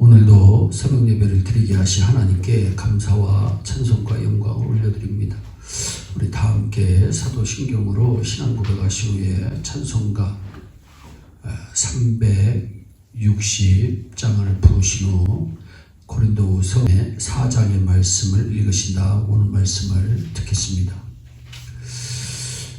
오늘도 새벽 예배를 드리게 하신 하나님께 감사와 찬송과 영광을 올려드립니다. 우리 다 함께 사도신경으로 신앙 고백하신 후에 찬송가 360장을 부르신 후 고린도후서 4장의 말씀을 읽으신다. 오늘 말씀을 듣겠습니다.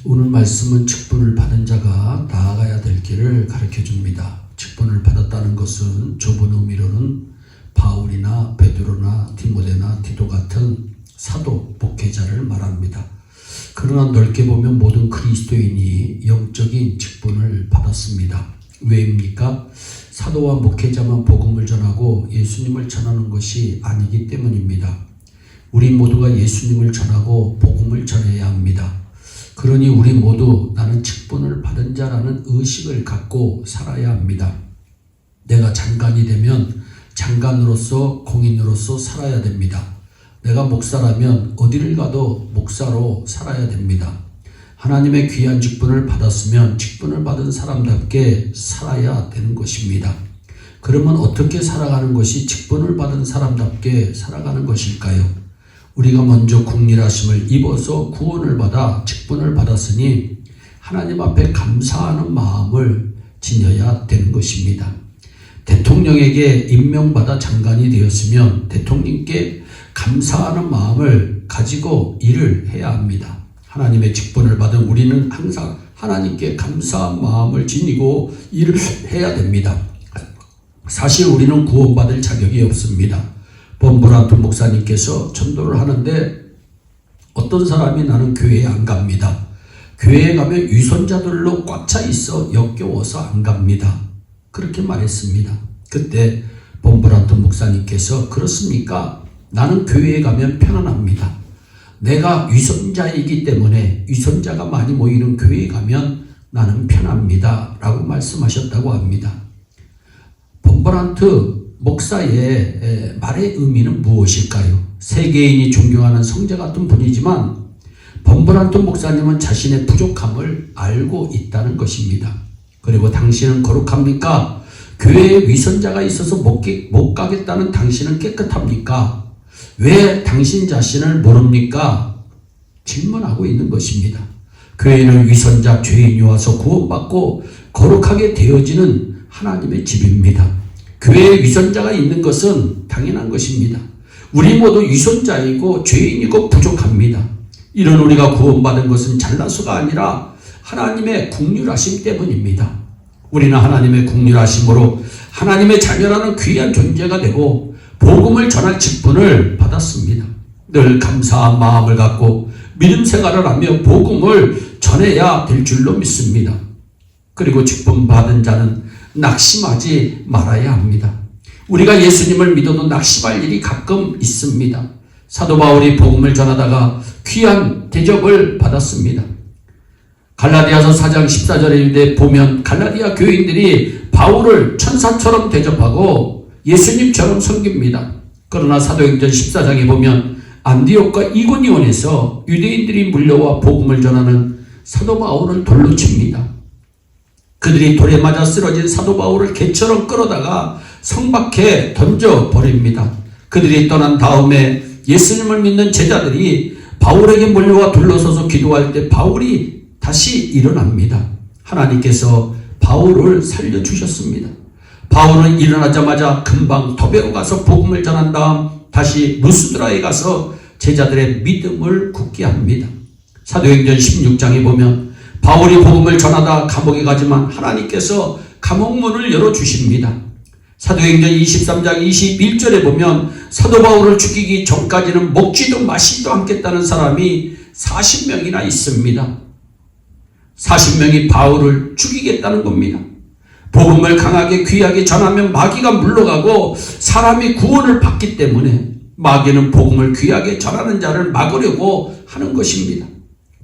오늘 말씀은 직분을 받은 자가 나아가야 될 길을 가르쳐 줍니다. 직분을 받았다는 것은 좁은 의미로는 바울이나 베드로나 디모데나 디도 같은 사도, 목회자를 말합니다. 그러나 넓게 보면 모든 그리스도인이 영적인 직분을 받았습니다. 왜입니까? 사도와 목회자만 복음을 전하고 예수님을 전하는 것이 아니기 때문입니다. 우리 모두가 예수님을 전하고 복음을 전해야 합니다. 그러니 우리 모두 나는 직분을 받은 자라는 의식을 갖고 살아야 합니다. 내가 장관이 되면 장관으로서 공인으로서 살아야 됩니다. 내가 목사라면 어디를 가도 목사로 살아야 됩니다. 하나님의 귀한 직분을 받았으면 직분을 받은 사람답게 살아야 되는 것입니다. 그러면 어떻게 살아가는 것이 직분을 받은 사람답게 살아가는 것일까요? 우리가 먼저 국률하심을 입어서 구원을 받아 직분을 받았으니 하나님 앞에 감사하는 마음을 지녀야 되는 것입니다. 대통령에게 임명받아 장관이 되었으면 대통령께 감사하는 마음을 가지고 일을 해야 합니다. 하나님의 직분을 받은 우리는 항상 하나님께 감사한 마음을 지니고 일을 해야 됩니다. 사실 우리는 구원받을 자격이 없습니다. 본브란트 목사님께서 전도를 하는데 어떤 사람이 나는 교회에 안 갑니다. 교회에 가면 위선자들로 꽉 차 있어 역겨워서 안 갑니다. 그렇게 말했습니다. 그때 본브란트 목사님께서 그렇습니까? 나는 교회에 가면 편안합니다. 내가 위선자이기 때문에 위선자가 많이 모이는 교회에 가면 나는 편합니다. 라고 말씀하셨다고 합니다. 본브란트 목사의 말의 의미는 무엇일까요? 세계인이 존경하는 성자 같은 분이지만 본브란트 목사님은 자신의 부족함을 알고 있다는 것입니다. 그리고 당신은 거룩합니까? 교회에 위선자가 있어서 못 가겠다는 당신은 깨끗합니까? 왜 당신 자신을 모릅니까? 질문하고 있는 것입니다. 교회는 위선자, 죄인이 와서 구원받고 거룩하게 되어지는 하나님의 집입니다. 교회에 위선자가 있는 것은 당연한 것입니다. 우리 모두 위선자이고 죄인이고 부족합니다. 이런 우리가 구원받은 것은 잘나서가 아니라 하나님의 긍휼하심 때문입니다. 우리는 하나님의 긍휼하심으로 하나님의 자녀라는 귀한 존재가 되고 복음을 전할 직분을 받았습니다. 늘 감사한 마음을 갖고 믿음 생활을 하며 복음을 전해야 될 줄로 믿습니다. 그리고 직분 받은 자는 낙심하지 말아야 합니다. 우리가 예수님을 믿어도 낙심할 일이 가끔 있습니다. 사도 바울이 복음을 전하다가 귀한 대접을 받았습니다. 갈라디아서 4장 14절에 보면 갈라디아 교인들이 바울을 천사처럼 대접하고 예수님처럼 섬깁니다. 그러나 사도행전 14장에 보면 안디옥과 이고니온에서 유대인들이 물려와 복음을 전하는 사도 바울을 돌로 칩니다. 그들이 돌에 맞아 쓰러진 사도 바울을 개처럼 끌어다가 성 밖에 던져버립니다. 그들이 떠난 다음에 예수님을 믿는 제자들이 바울에게 몰려와 둘러서서 기도할 때 바울이 다시 일어납니다. 하나님께서 바울을 살려주셨습니다. 바울은 일어나자마자 금방 더베로 가서 복음을 전한 다음 다시 루스드라에 가서 제자들의 믿음을 굳게 합니다. 사도행전 16장에 보면 바울이 복음을 전하다 감옥에 가지만 하나님께서 감옥문을 열어주십니다. 사도행전 23장 21절에 보면 사도 바울을 죽이기 전까지는 먹지도 마시지도 않겠다는 사람이 40명이나 있습니다. 40명이 바울을 죽이겠다는 겁니다. 복음을 강하게 귀하게 전하면 마귀가 물러가고 사람이 구원을 받기 때문에 마귀는 복음을 귀하게 전하는 자를 막으려고 하는 것입니다.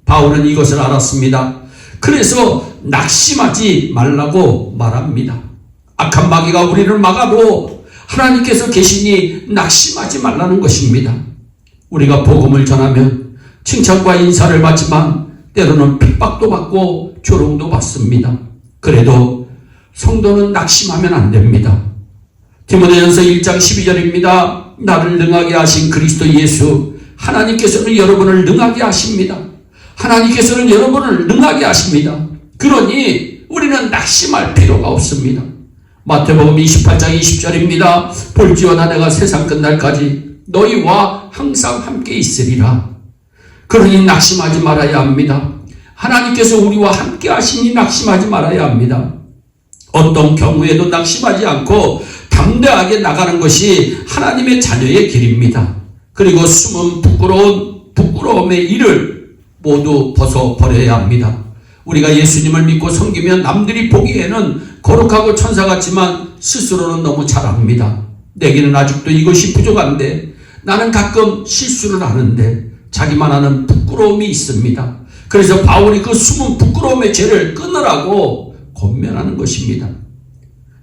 바울은 이것을 알았습니다. 그래서 낙심하지 말라고 말합니다. 악한 마귀가 우리를 막아도 하나님께서 계시니 낙심하지 말라는 것입니다. 우리가 복음을 전하면 칭찬과 인사를 받지만 때로는 핍박도 받고 조롱도 받습니다. 그래도 성도는 낙심하면 안 됩니다. 디모데전서 1장 12절입니다. 나를 능하게 하신 그리스도 예수, 하나님께서는 여러분을 능하게 하십니다. 하나님께서는 여러분을 능하게 하십니다. 그러니 우리는 낙심할 필요가 없습니다. 마태복음 28장 20절입니다. 볼지어다 내가 세상 끝날까지 너희와 항상 함께 있으리라. 그러니 낙심하지 말아야 합니다. 하나님께서 우리와 함께 하시니 낙심하지 말아야 합니다. 어떤 경우에도 낙심하지 않고 담대하게 나가는 것이 하나님의 자녀의 길입니다. 그리고 숨은 부끄러움의 일을 모두 벗어버려야 합니다. 우리가 예수님을 믿고 섬기면 남들이 보기에는 거룩하고 천사 같지만 스스로는 너무 잘합니다. 내게는 아직도 이것이 부족한데, 나는 가끔 실수를 하는데 자기만 하는 부끄러움이 있습니다. 그래서 바울이 그 숨은 부끄러움의 죄를 끊으라고 권면하는 것입니다.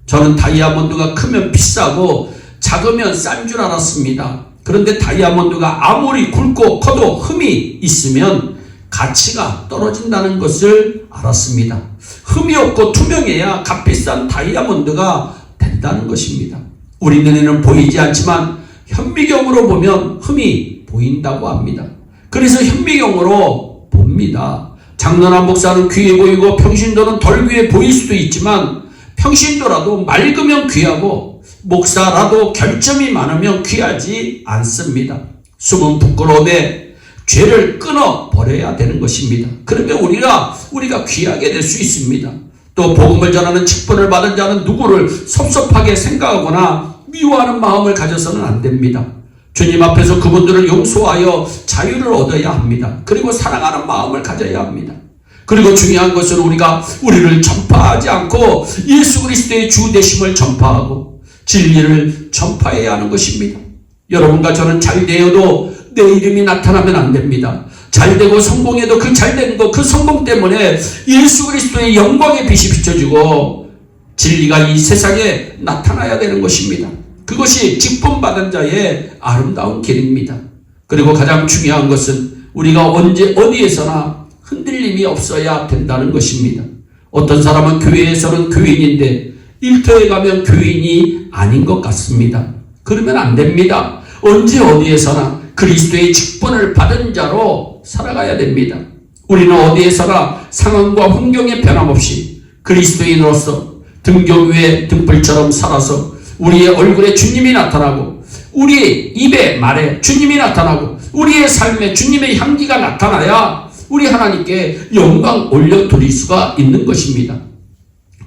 저는 다이아몬드가 크면 비싸고 작으면 싼 줄 알았습니다. 그런데 다이아몬드가 아무리 굵고 커도 흠이 있으면 가치가 떨어진다는 것을 알았습니다. 흠이 없고 투명해야 값비싼 다이아몬드가 된다는 것입니다. 우리 눈에는 보이지 않지만 현미경으로 보면 흠이 보인다고 합니다. 그래서 현미경으로 봅니다. 장로남 목사는 귀해 보이고 평신도는 덜 귀해 보일 수도 있지만, 평신도라도 맑으면 귀하고 목사라도 결점이 많으면 귀하지 않습니다. 숨은 부끄러움에 죄를 끊어버려야 되는 것입니다. 그러면 우리가 귀하게 될 수 있습니다. 또 복음을 전하는 직분을 받은 자는 누구를 섭섭하게 생각하거나 미워하는 마음을 가져서는 안 됩니다. 주님 앞에서 그분들을 용서하여 자유를 얻어야 합니다. 그리고 사랑하는 마음을 가져야 합니다. 그리고 중요한 것은 우리를 전파하지 않고 예수 그리스도의 주 되심을 전파하고 진리를 전파해야 하는 것입니다. 여러분과 저는 잘 되어도 내 이름이 나타나면 안 됩니다. 잘 되고 성공해도 그 잘된 것, 그 성공 때문에 예수 그리스도의 영광의 빛이 비춰지고 진리가 이 세상에 나타나야 되는 것입니다. 그것이 직분받은 자의 아름다운 길입니다. 그리고 가장 중요한 것은 우리가 언제 어디에서나 흔들림이 없어야 된다는 것입니다. 어떤 사람은 교회에서는 교인인데 일터에 가면 교인이 아닌 것 같습니다. 그러면 안 됩니다. 언제 어디에서나 그리스도의 직분을 받은 자로 살아가야 됩니다. 우리는 어디에서나 상황과 환경에 변함없이 그리스도인으로서 등경 위에 등불처럼 살아서 우리의 얼굴에 주님이 나타나고 우리의 입에 말에 주님이 나타나고 우리의 삶에 주님의 향기가 나타나야 우리 하나님께 영광 올려드릴 수가 있는 것입니다.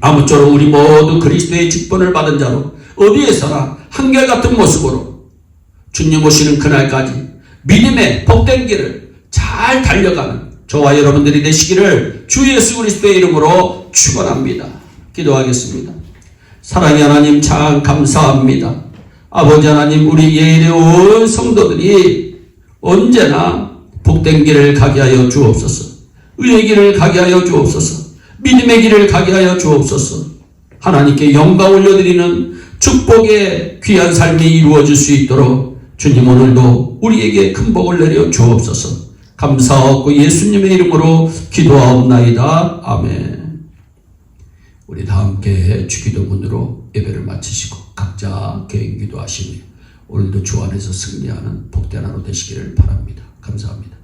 아무쪼록 우리 모두 그리스도의 직분을 받은 자로 어디에서나 한결같은 모습으로 주님 오시는 그날까지 믿음의 복된 길을 잘 달려가는 저와 여러분들이 되시기를 주 예수 그리스도의 이름으로 축원합니다. 기도하겠습니다. 사랑의 하나님, 참 감사합니다. 아버지 하나님, 우리 예일의 온 성도들이 언제나 복된 길을 가게 하여 주옵소서. 의의 길을 가게 하여 주옵소서. 믿음의 길을 가게 하여 주옵소서. 하나님께 영광 올려드리는 축복의 귀한 삶이 이루어질 수 있도록 주님 오늘도 우리에게 큰 복을 내려 주옵소서. 감사하고 예수님의 이름으로 기도하옵나이다. 아멘. 우리 다 함께 주기도문으로 예배를 마치시고 각자 개인 기도하시며 오늘도 주 안에서 승리하는 복된 하루 되시기를 바랍니다. 감사합니다.